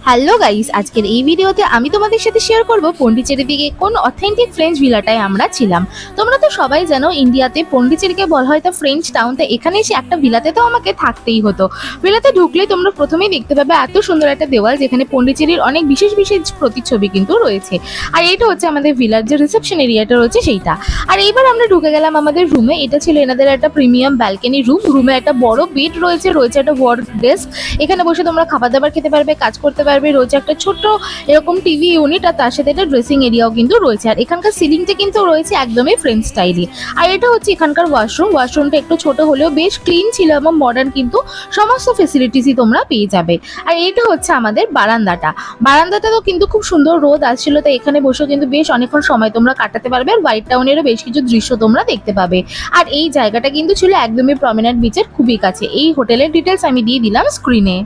Hello guys, আজকের এই ভিডিওতে আমি তোমাদের সাথে শেয়ার করব পন্ডিচেরি দিকে কোন অথেন্টিক ফ্রেঞ্চ ভিলাটায় আমরা ছিলাম। তোমরা তো সবাই জানো ইন্ডিয়াতে পন্ডিচেরিকে বলা হয় দ্য ফ্রেঞ্চ টাউন। তো এখানে এসে একটা ভিলাতে তো আমাকে থাকতেই হতো। ভিলাতে ঢুকলেই তোমরা প্রথমেই দেখতে পাবে এত সুন্দর একটা দেওয়াল, যেখানে পন্ডিচেরির অনেক বিশেষ বিশেষ প্রতিচ্ছবি কিন্তু রয়েছে। আর এইটা হচ্ছে আমাদের ভিলার যে রিসেপশন এরিয়াটা রয়েছে সেইটা। আর এইবার আমরা ঢুকে গেলাম আমাদের রুমে। এটা ছিল এনাদের একটা প্রিমিয়াম ব্যালকনি রুম। রুমে একটা বড় বেড রয়েছে, রয়েছে একটা ওয়ার্ক ডেস্ক। এখানে বসে তোমরা খাবার দাবার খেতে পারবে, কাজ করতে পারবে। রয়েছে একটা ছোট্ট এরকম টিভি ইউনিট, আর তার সাথে একটা ড্রেসিং এরিয়াও কিন্তু রয়েছে। আর এখানকার সিলিংটা কিন্তু রয়েছে একদমই ফ্রেঞ্চ স্টাইলে। আর এটা হচ্ছে এখানকার ওয়াশরুমটা একটু ছোট হলেও বেশ ক্লিন ছিল এবং মডার্ন, কিন্তু সমস্ত ফেসিলিটিসই তোমরা পেয়ে যাবে। আর এটা হচ্ছে আমাদের বারান্দাটা তো কিন্তু খুব সুন্দর, রোদ আসছিল, তাই এখানে বসেও কিন্তু বেশ অনেকক্ষণ সময় তোমরা কাটাতে পারবে। আর হোয়াইট টাউনেরও বেশ কিছু দৃশ্য তোমরা দেখতে পাবে। আর এই জায়গাটা কিন্তু ছিল একদমই প্রমিনেন্ট বিচের খুবই কাছে। এই হোটেলের ডিটেলস আমি দিয়ে দিলাম স্ক্রিনে।